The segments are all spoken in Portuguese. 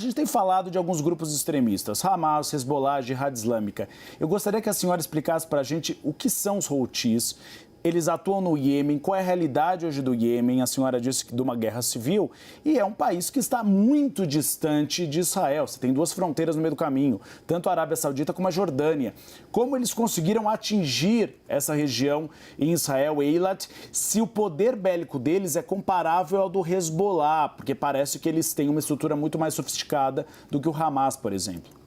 A gente tem falado de alguns grupos extremistas, Hamas, Hezbollah, Jihad Islâmica. Eu gostaria que a senhora explicasse para a gente o que são os Houthis. Eles atuam no Iêmen, qual é a realidade hoje do Iêmen? A senhora disse que de uma guerra civil, e é um país que está muito distante de Israel. Você tem duas fronteiras no meio do caminho, tanto a Arábia Saudita como a Jordânia. Como eles conseguiram atingir essa região em Israel, Eilat, se o poder bélico deles é comparável ao do Hezbollah, porque parece que eles têm uma estrutura muito mais sofisticada do que o Hamas, por exemplo.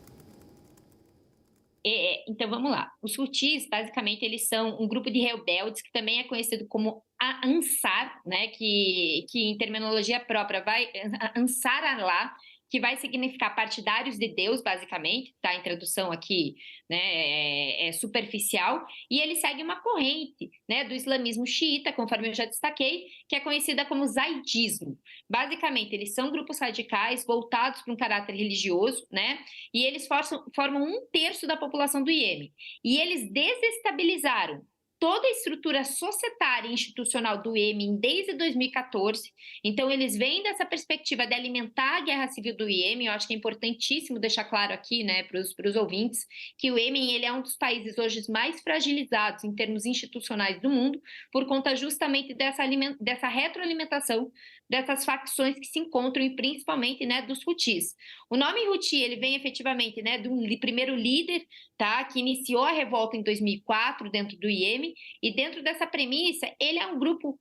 Então vamos lá. Os Houthis, basicamente, eles são um grupo de rebeldes que também é conhecido como a Ansar, né? Que em terminologia própria vai Ansar Allah, que vai significar partidários de Deus, basicamente, tá? Em tradução aqui, né? É superficial. E ele segue uma corrente, né? Do islamismo xiita, conforme eu já destaquei, que é conhecida como zaidismo. Basicamente, eles são grupos radicais voltados para um caráter religioso, né? E eles formam um terço da população do Iêmen. E eles desestabilizaram toda a estrutura societária e institucional do Iêmen desde 2014. Então, eles vêm dessa perspectiva de alimentar a guerra civil do Iêmen. Eu acho que é importantíssimo deixar claro aqui, né, para os ouvintes, que o Iêmen ele é um dos países hoje mais fragilizados em termos institucionais do mundo, por conta justamente dessa retroalimentação dessas facções que se encontram, e principalmente, né, dos Houthis. O nome Houthi, ele vem efetivamente, né, do primeiro líder, tá, que iniciou a revolta em 2004 dentro do Iêmen, e dentro dessa premissa, ele é um grupo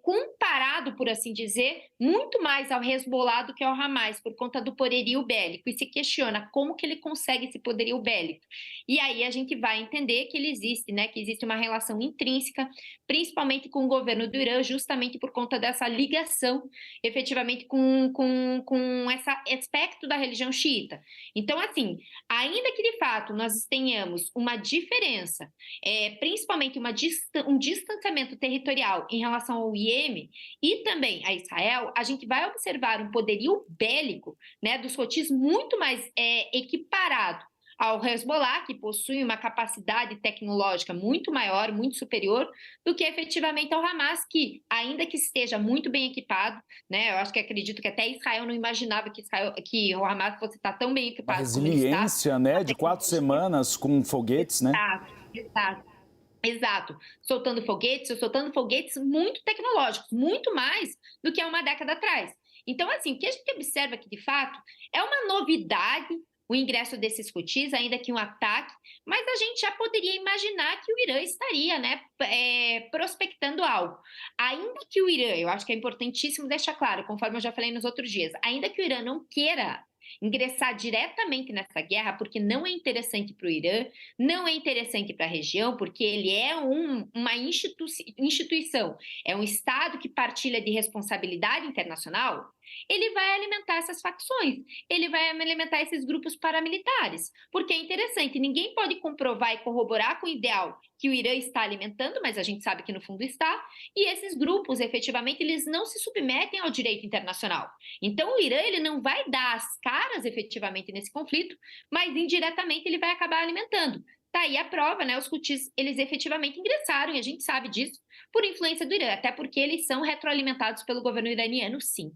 comparado, por assim dizer, muito mais ao Hezbollah do que ao Hamas, por conta do poderio bélico, e se questiona como que ele consegue esse poderio bélico. E aí a gente vai entender que ele existe, né, que existe uma relação intrínseca, principalmente com o governo do Irã, justamente por conta dessa ligação, efetivamente, com esse aspecto da religião xiita. Então, assim, ainda que de fato nós tenhamos uma diferença, principalmente um distanciamento territorial em relação ao Iêmen e também a Israel, a gente vai observar um poderio bélico, né, dos Houthis muito mais equiparado ao Hezbollah, que possui uma capacidade tecnológica muito maior, muito superior, do que efetivamente ao Hamas, que, ainda que esteja muito bem equipado, né, eu acho que acredito que até Israel não imaginava que o Hamas fosse estar tão bem Uma equipado como ele está. resiliência, né, de 4 semanas com foguetes, né? Exato, exato. Exato, soltando foguetes muito tecnológicos, muito mais do que há uma década atrás. Então, assim, o que a gente observa aqui, de fato, é uma novidade o ingresso desses Houthis, ainda que um ataque, mas a gente já poderia imaginar que o Irã estaria, né, prospectando algo. Ainda que o Irã, eu acho que é importantíssimo deixar claro, conforme eu já falei nos outros dias, ainda que o Irã não queira ingressar diretamente nessa guerra, porque não é interessante para o Irã, não é interessante para a região, porque ele é uma instituição, é um Estado que partilha de responsabilidade internacional. Ele vai alimentar essas facções, ele vai alimentar esses grupos paramilitares, porque é interessante, ninguém pode comprovar e corroborar com o ideal que o Irã está alimentando, mas a gente sabe que no fundo está, e esses grupos, efetivamente, eles não se submetem ao direito internacional. Então, o Irã ele não vai dar as caras efetivamente nesse conflito, mas indiretamente ele vai acabar alimentando. Tá aí a prova, né? Os Houthis, eles efetivamente ingressaram, e a gente sabe disso, por influência do Irã, até porque eles são retroalimentados pelo governo iraniano, sim.